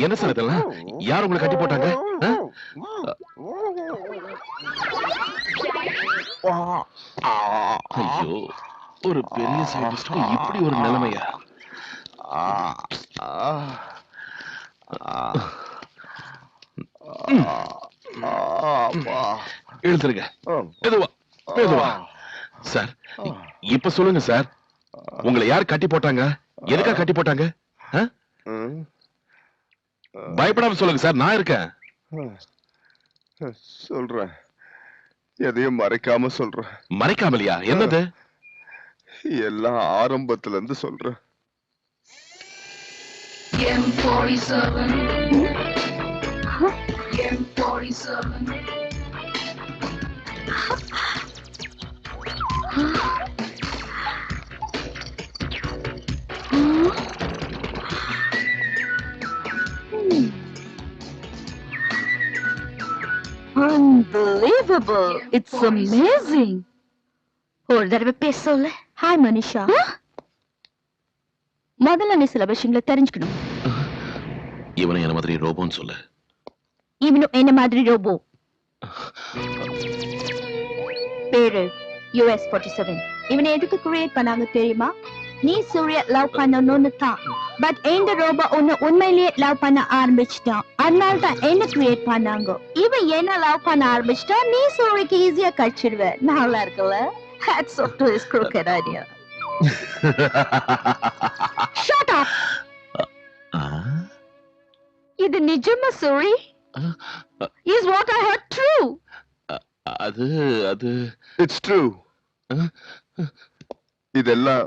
என்ன சார் இதெல்லாம்? யார் உங்களை கட்டி போட்டாங்க? ஐயோ, ஒரு பெரிய சயின்டிஸ்ட்க்கு இப்படி ஒரு நிலைமையா? எழுந்துருங்க. மெதுவா மெதுவா. சார் இப்ப சொல்லுங்க சார், உங்களை யார் கட்டி போட்டாங்க? எதுக்கா கட்டி போட்டாங்க? பயப்படாம சொல்லுங்க சார், நான் இருக்கேன். சொல்றேன், எதையும் மறைக்காம சொல்றேன். மறைக்காமலையா? என்னது? எல்லாம் ஆரம்பத்துல இருந்து சொல்றேன். M47 M47 Unbelievable! It's amazing! ஒரு தடவை பேச சொல்லு. ஹாய் மனிஷா. முதல்ல நீ சில விஷயங்களை தெரிஞ்சுக்கணும். இவனை என்ன மாதிரி ரோபோன்னு சொல்லு. இவனும் என்ன மாதிரி ரோபோ. பேரு US-47. இவனை எதுக்கு கிரியேட் பண்ணாங்க தெரியுமா? நீ சூரிய லவ் பண்ணணும்னு தான். பட் இந்த ரோபோ ஒன்னு உண்மையிலேயே லவ் பண்ண ஆரம்பிச்சிட்டான். அதனால தான் என்ன கிரியேட் பண்ணாங்க. இவன் என்ன லவ் பண்ண ஆரம்பிச்சிட்டா நீ சூரியக்கு ஈஸியா கழிச்சிடுவ. நல்லா இருக்குல்ல? Hats off to his crooked idea. Shut up! இது நிஜமா Suri? Is what I heard true? அது It's true. இதெல்லாம்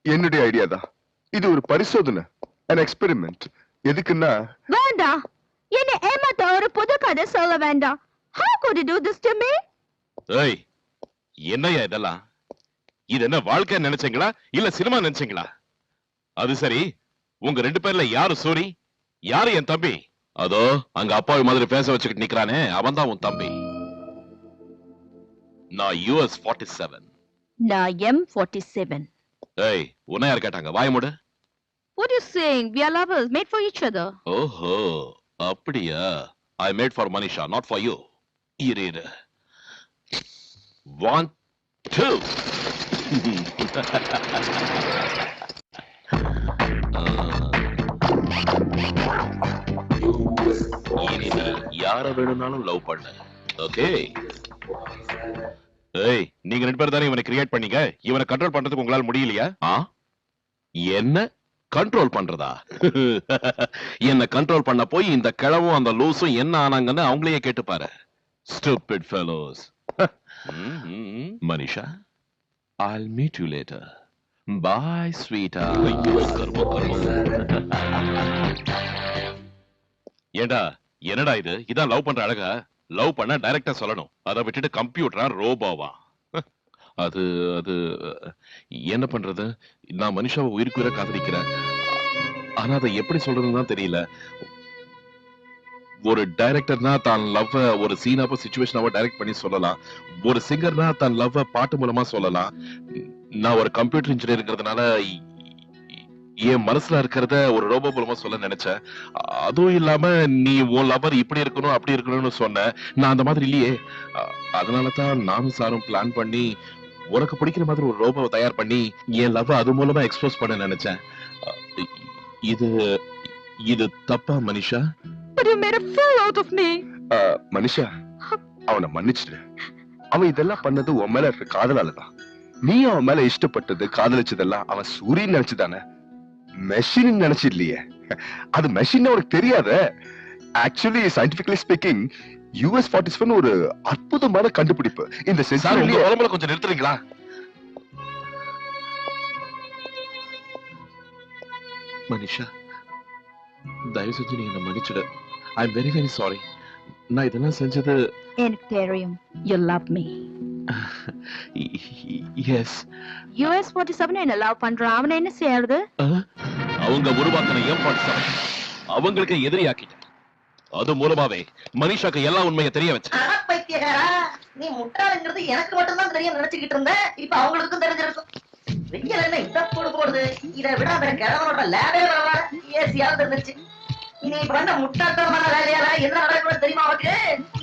என்னுடைய ஐடியா தான். இது ஒரு பரிசோதனை, an experiment. எதுக்குன்னா வேண்டாம், என்ன ஏமாத்த ஒரு புது கதை சொல்ல வேண்டாம். How could you do this to me? ஏய், என்னையா இதெல்லாம்? இது என்ன வாழ்க்கை நினைச்சீங்களா இல்ல சினிமா நினைச்சீங்களா? அது சரி, உங்க ரெண்டு பேர்ல யாரு சூரி, யாரு என் தம்பி? அதோ அங்க அப்பாவி மாதிரி பேச வச்சுக்கிட்டு நிக்கிறானே, அவன் தான் உன் தம்பி. நான் US-47. நான் M-47. ஏய், உன்னை யார் கேட்டாங்க? வாய மூடு. What are you saying? We are lovers, made for each other. ஓஹோ, அப்படியா? I made for Manisha, not for you. இரு. 1 2 இனி நீ யார வேணும்னாலும் லவ் பண்ண. ஓகே? ஏய், நீங்க ரெண்டு பேரும் தானே இவனை கிரியேட் பண்ணீங்க. இவனை கண்ட்ரோல் பண்றதுக்கு உங்களால முடியலையா? என்ன கண்ட்ரோல் பண்றதா? என்ன கண்ட்ரோல் பண்ண போய் இந்த கிழவும் அந்த லூசும் என்ன ஆனாங்கன்னு அவங்களையே கேட்டு பாரு. Stupid fellows. Manisha, I'll meet you later. Bye, sweetheart. ஐயோ, கர்மம். ஏண்டா, என்னடா இது? இதான் லவ் பண்ற அழகா? லவ் பண்ண டைரக்டா சொல்லணும். அதை விட்டுட்டு கம்ப்யூட்டரா ரோபோவா? அது என்ன பண்றது? நான் மனுஷாவை உயிருக்கு உயிரை காதலிக்கிறேன். ஆனா அதை எப்படி சொல்றதுன்னு தான் தெரியல. ஒரு டைரக்டர்னா தான் லவ் ஒரு சீனாவோ சிச்சுவேஷனாவோ டைரக்ட் பண்ணி சொல்லலாம். ஒரு சிங்கர்னா தன் லவ் பாட்டு மூலமா சொல்லலாம். நான் ஒரு கம்ப்யூட்டர் இன்ஜினியர்ங்கிறதுனால என் மனசுல இருக்கிறத ஒரு ரோபோ மூலமா சொல்ல நினைச்சேன். அதுவும் இல்லாம நீ உன் லவர் இப்படி இருக்கணும் அப்படி இருக்கணும்னு சொன்ன. நான் அந்த மாதிரி இல்லையே. அதனாலதான் நானும் சாரும் பிளான் பண்ணி உனக்கு பிடிக்கிற மாதிரி ஒரு ரோபோவை தயார் பண்ணி என் லவ் அது மூலமா எக்ஸ்போஸ் பண்ண நினைச்சேன். இது தப்பா Manisha? But you made a fool out of me. Manisha, அவனை மன்னிச்சிடு. அவன் இதெல்லாம் பண்ணது உன் மேல இருக்க காதலாலதான். நீ அவன் மேல இஷ்டப்பட்டது காதலிச்சதெல்லாம் அவன் சூரியன் நினைச்சுதானே, மெஷின் நினைச்சு இல்லையே. அது மெஷின் உனக்கு தெரியாத. ஆக்சுவலி சயின்டிபிகலி ஸ்பீக்கிங் US-47 ஒரு அற்புதமான கண்டுபிடிப்பு. இந்த சென்சார் கொஞ்சம் நிறுத்துறீங்களா? மனிஷா, தயவு செஞ்சு நீங்க மன்னிச்சிடு. I am very very sorry. நான் இதெல்லாம் செஞ்சது எனக்கு தெரியும். You love me. Yes. US-47 என்ன லவ் பண்றான். அவனை என்ன செய்யறது? அவங்க உருவாக்கின M-47 அவங்களுக்கு எதிரியாக்கிட்ட. அது மூலமாவே மனிஷாக்கு எல்லா உண்மையை தெரிய வச்சு. பைத்தியக்காரா, நீ முட்டாளுங்கிறது எனக்கு மட்டும் தான் தெரியும் நினைச்சுக்கிட்டு இருந்த. இப்ப அவங்களுக்கும் தெரிஞ்சிருக்கும். வெயில் என்ன இந்த போடு போடுது. இதை விட அந்த கிழவனோட லேபே பரவாயில்ல, ஏசியாவது இருந்துச்சு. நீ பண்ண முட்டாட்டமான வேலையால என்ன நடக்கும்னு தெரியுமா உனக்கு?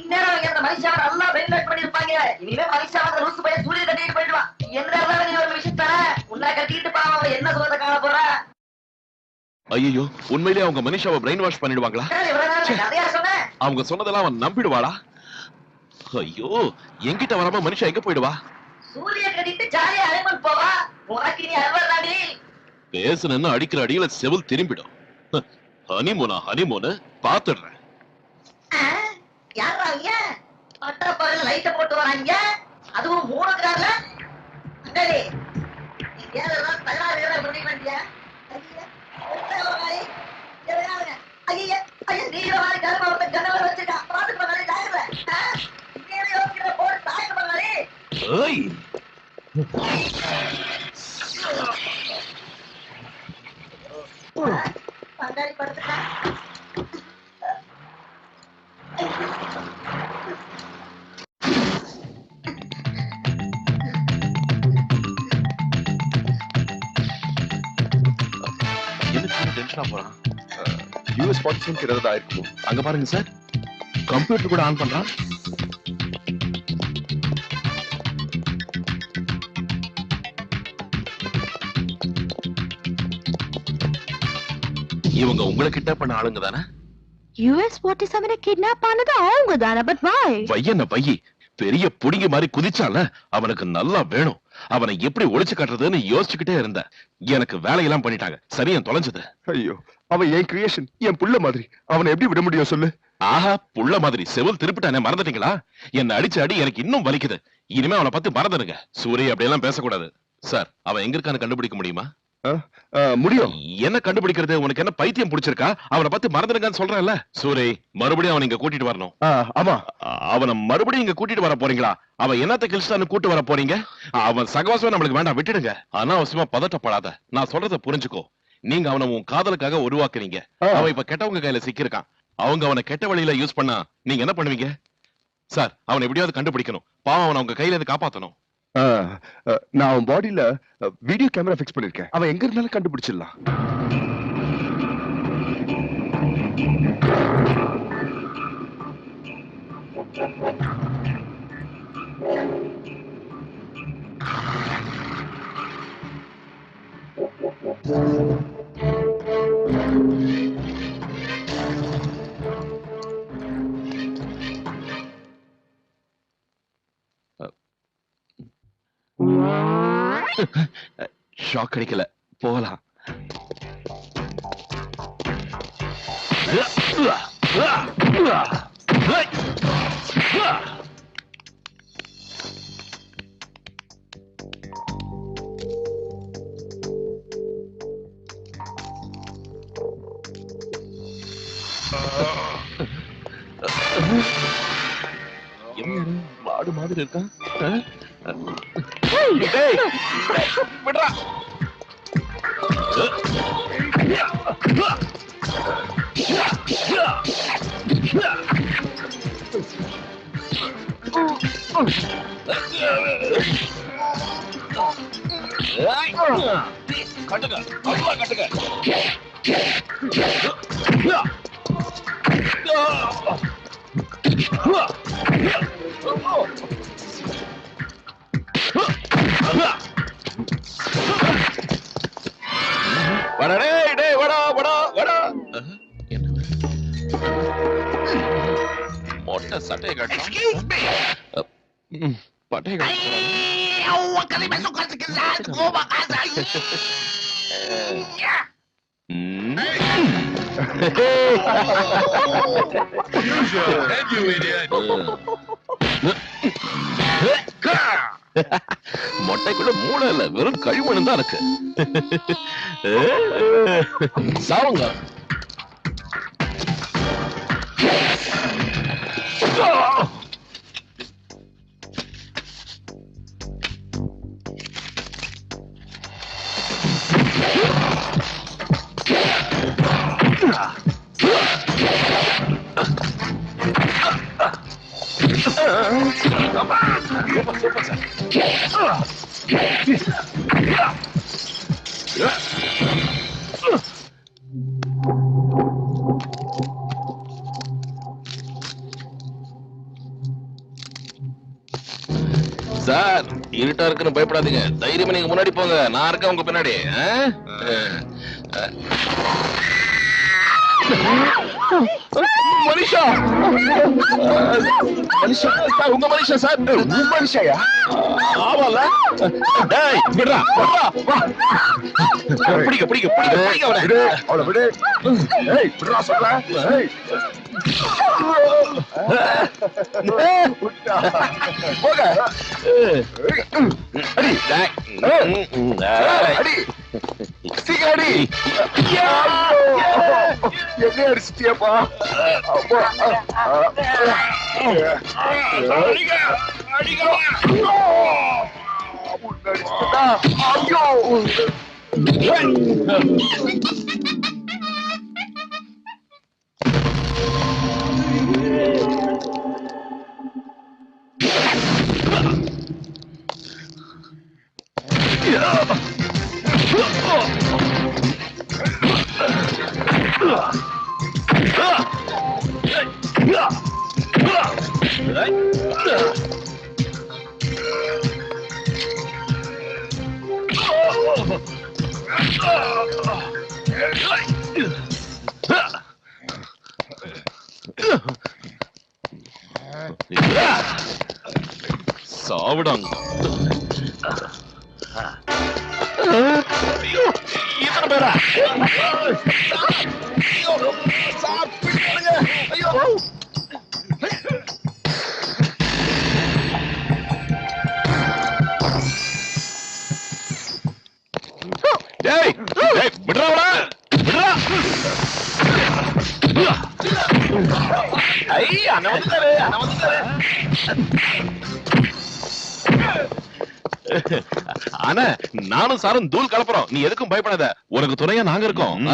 இந்நேரம் அவங்க அந்த மனுஷாவை நல்லா வெயிட் பண்ணிருப்பாங்க. இனிமே மனுஷா வந்து லூசு பையன் சூரிய கட்டிட்டு போயிடுவான். என்ன நீ ஒரு விஷயம் தர உன்னை கட்டிட்டு பாவம் அவன் என்ன சொல்றத காண போறா? ஐயோ, உண்மையிலேயே அவங்க மனிஷாவை பிரெயின் வாஷ் பண்ணிடுவாங்களா? கதையா சொன்ன அவங்க சொன்னதெல்லாம் அவன் நம்பிடுவாளா? ஐயோ, என்கிட்ட வராம மனுஷா எங்க போயிடுவா? சூரிய கட்டிட்டு ஜாலியா அலைமன் போவா. உனக்கு நீ அல்வர்தாடி. பேசுனேன்னு அடிக்கிற அடியில செவில் திரும்பிடும். ஹனிமூனு பாத்துடுறேன். யாரா அவங்க? பட்டா பாரு லைட்ட போட்டு வராங்க. அதுவும் 3 கிராம்ல. அங்கடி ஏதெல்லாம் தகராறு பண்ணி பண்ணியா? யூஎஸ் 47 ஏதாவது ஆயிருக்கும். அங்க பாருங்க சார், கம்ப்யூட்டர் கூட ஆன் பண்றான். இவங்க உங்களை கிட்னாப் பண்ண ஆளுங்க தானே? US 47 கிட்னாப் பண்ணது அவங்க தானே? But why? பையன பையி பெரிய புடிங்க மாதிரி குதிச்சால, அவனுக்கு நல்லா வேணும். அவனை எப்படி ஒளிச்சு காட்டுறதுன்னு யோசிச்சுக்கிட்டே இருந்த. எனக்கு வேலையெல்லாம் பண்ணிட்டாங்க. சரியா தொலைஞ்சது. ஐயோ, அவன் என் கிரியேஷன், என் புள்ள மாதிரி. அவனை எப்படி விட முடியும் சொல்லு? ஆஹா, புள்ள மாதிரி செவில் திருப்பிட்டானே, மறந்துட்டீங்களா? என்ன அடிச்ச அடி எனக்கு இன்னும் வலிக்குது. இனிமே அவனை பத்தி மறந்துடுங்க. சூரிய அப்படியெல்லாம் பேசக்கூடாது. சார், அவன் எங்க இருக்கான்னு கண்டுபிடிக்க முடியுமா? முடியும். என்ன கண்டுபிடிக்கிறது? உனக்கு என்ன பைத்தியம் பிடிச்சிருக்கா? அவனை பத்தி மறந்துடுங்கன்னு சொல்றேன்ல. சூரி, மறுபடியும் அவன் இங்க கூட்டிட்டு வரணும். ஆமா, அவனை மறுபடியும் இங்க கூட்டிட்டு வர போறீங்களா? அவன் என்னத்த கிழிச்சான்னு கூட்டு வர போறீங்க? அவன் சகவாசம் நம்மளுக்கு வேண்டாம், விட்டுடுங்க. அனாவசியமா பதட்டப்படாத. நான் சொல்றத புரிஞ்சுக்கோ. நீங்க அவனை உன் காதலுக்காக உருவாக்குறீங்க. அவன் இப்ப கெட்டவங்க கையில சிக்கிருக்கான். அவங்க அவனை கெட்ட வழியில யூஸ் பண்ணா நீங்க என்ன பண்ணுவீங்க? சார், அவனை எப்படியாவது கண்டுபிடிக்கணும். பாவம், அவனை உங்க கையில இருந்து காப்பாத்தணும். நான் அவன் பாடியில வீடியோ கேமரா பிக்ஸ் பண்ணிருக்கேன். அவன் எங்க இருந்தாலும் கண்டுபிடிச்சிடலாம். ஷாக் அடிக்கல, போகலாம். மாடு மாதிரி இருக்கான். விடுறா. கட்டுங்க, நல்லா கட்டுங்க. மொட்டை சட்டையை காட்டுறான். பட்டையை மொட்டை கூட மூளை இல்ல, வெறும் கழிமணம் தான் இருக்கு. சாவுங்க. சார், இருட்டா இருக்குன்னு பயப்படாதீங்க. தைரியமா நீங்க முன்னாடி போங்க, நான் இருக்கேன் உங்க பின்னாடி. மனிஷா, மனிஷா சார், உங்க மனிஷா சார். உன் மனுஷாயா? ஆமால. டேய் விடுறா, வா. பிடிக்க பிடிக்க பிடிக்க பிடிக்க அவனை. விடு, அவளை விடு. ஏய், விடுறா சொல்றேன். ஏய். விட்டா. போங்க. அடி. அடி. சீக்கிரம் அடி. என்ன அடிச்சிட்டியப்பா? சாவிடாங்க. இத்தனை பேரா? டேய் டேய் விடுறா விடுறா. ஐயா அண்ணா வந்துட்டாரு. ஆனா நானும் சாரும் தூள் கலப்புறோம். நீ எதுக்கும் பயப்படாத, உனக்கு துணையா நாங்க இருக்கோம்.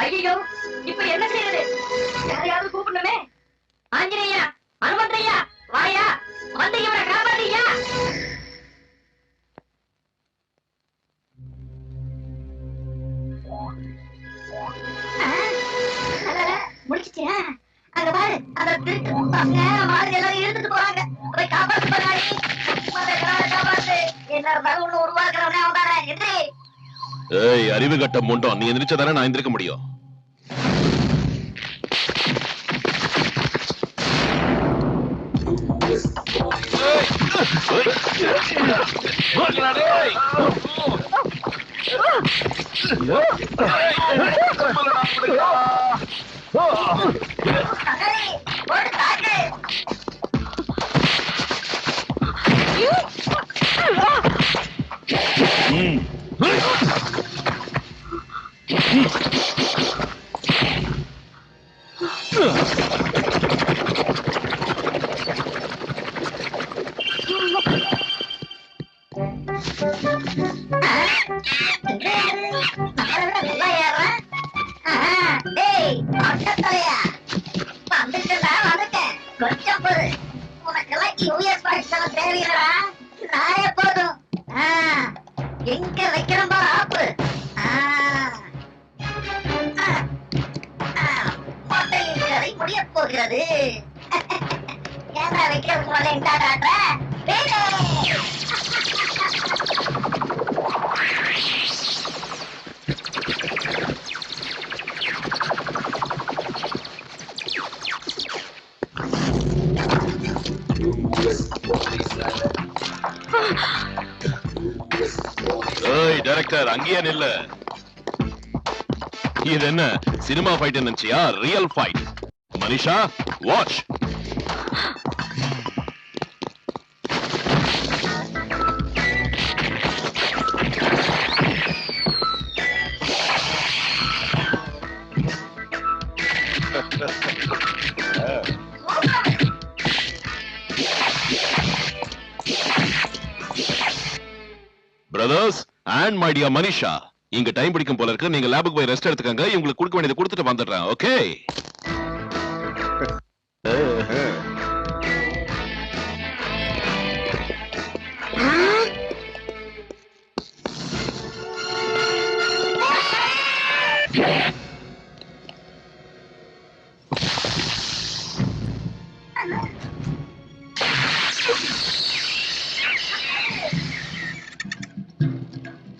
ஐயோ, இப்ப என்ன செய்யறது? யாரையாவது கூப்பிடணுமே. ஆஞ்சநேயா, அனுமந்தையா, வாயா, வந்து இவரை காப்பாத்தியா. முடிச்சிட்டியா? அங்க பாரு, அந்த திருட்டு பசங்க மாதிரி எல்லாரும் இருந்துட்டு போறாங்க. போய் காப்பாத்து பண்ணாடி. காப்பாத்து. என்ன இருந்தாலும் ஒண்ணு உருவாக்குறவனே அவன் தானே. எதிரி. ஏய் அறிவு கட்ட முண்டோம், நீ எந்திரிச்சதானே நான் எந்திரிக்க முடியும். எங்க வைக்கிறோம் பாரு ஆப்பு. மொட்டையின் கதை முடிய போகிறது. ஏன்னா வைக்கிறதுக்கு முதல்ல இந்த காட்டுற ஏய் டைரக்டர் அங்கேயே நில்லு. இது என்ன சினிமா ஃபைட் நினைச்சியா? Real fight. Manisha watch. Brothers and my dear Manisha, இங்க டைம் பிடிக்கும் போல இருக்கு. நீங்க லேபுக்கு போய் ரெஸ்ட் எடுத்துக்கங்க. இவங்களுக்கு கொடுக்க வேண்டியதை கொடுத்துட்டு வந்துடுறேன். ஓகே?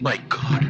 My God.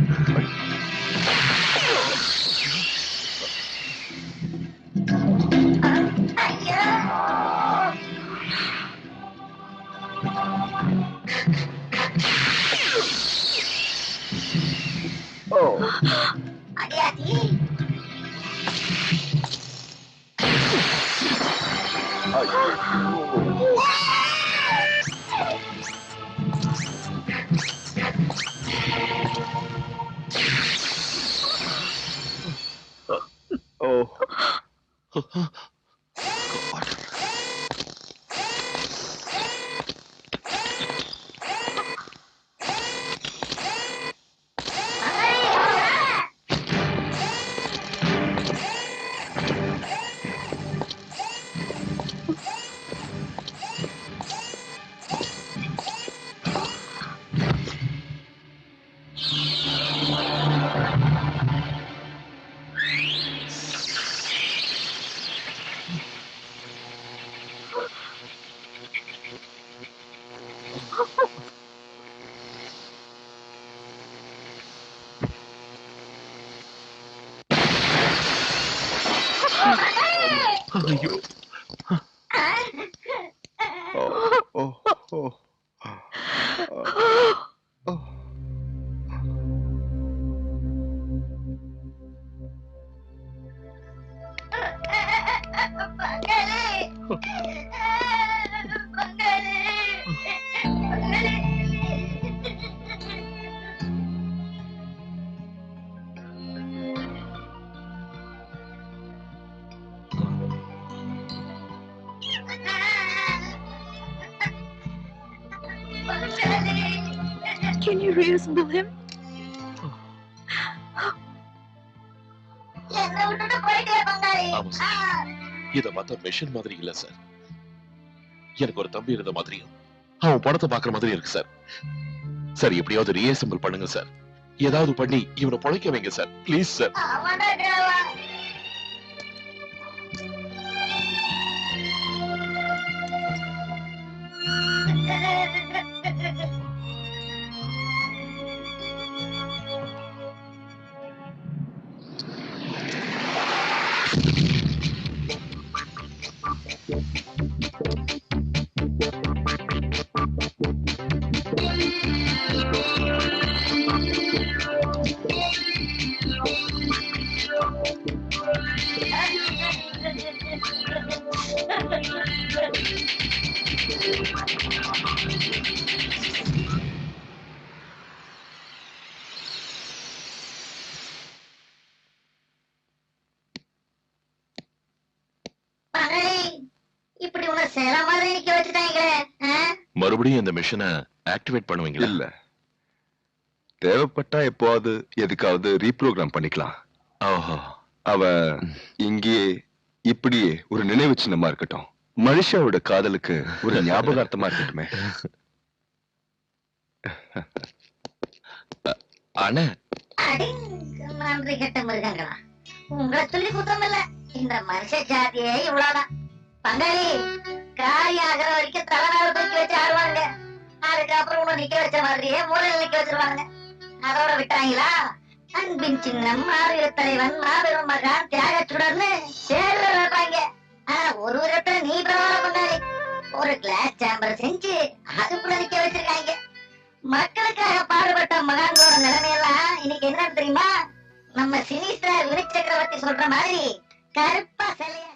ஐயோ. Can you reassemble him? ஆமா சார். இத பார்த்தா மெஷின் மாதிரி இல்ல சார். எனக்கு ஒரு தம்பி இருந்த மாதிரியும் அவன் படத்தை பாக்குற மாதிரி இருக்கு சார். சார் எப்படியாவது ரீஅசெம்பிள் பண்ணுங்க சார். ஏதாவது பண்ணி இவனை பொழைக்க வைங்க சார். Please sir. இப்படி உன சேர மாதிரி நிக்க வச்சுட்டாங்களே. மறுபடியும் இந்த மிஷனை ஆக்டிவேட் பண்ணுவீங்களா? இல்ல, தேவைப்பட்டா எப்போது எதுக்காவது ரீப்ரோகிராம் பண்ணிக்கலாம். ஓஹோ. அவ இங்கேயே இப்படியே ஒரு நினைவு சின்னமா இருக்கட்டும். மனுஷாவோட காதலுக்கு ஒரு ஞாபகார்த்தமா இருக்கட்டுமே. அண்ணே, நன்றி கெட்ட மிருகங்களா, உங்களை சொல்லி குத்தம் இல்ல. இந்த மனுஷ ஜாதியே இவ்வளவுதான். பங்காளி, காரியம் ஆகிற வரைக்கும் தலைநாடு தூக்கி வச்சு ஆடுவாங்க. அதுக்கப்புறம் உன்னை நிக்க வச்ச மாதிரியே மூலையில் நிக்க வச்சிருவாங்க. அதோட விட்டாங்களா? அன்பின் சின்னம், மாவீர தலைவன், மாபெரும் மகான், தியாகச்சுடர்னு சேர்ல வைப்பாங்க. ஆனா ஒரு விதத்துல நீ பிரமாணம் பங்காளி. ஒரு கிளாஸ் சேம்பர் செஞ்சு அதுக்குள்ள நிக்க வச்சிருக்காங்க. மக்களுக்காக பாடுபட்ட மகான்களோட நிலைமையெல்லாம் என்னன்னு தெரியுமா? நம்ம சினி ஸ்டார் வினய் சக்கரவர்த்தி சொல்ற மாதிரி கருப்பா சிலையா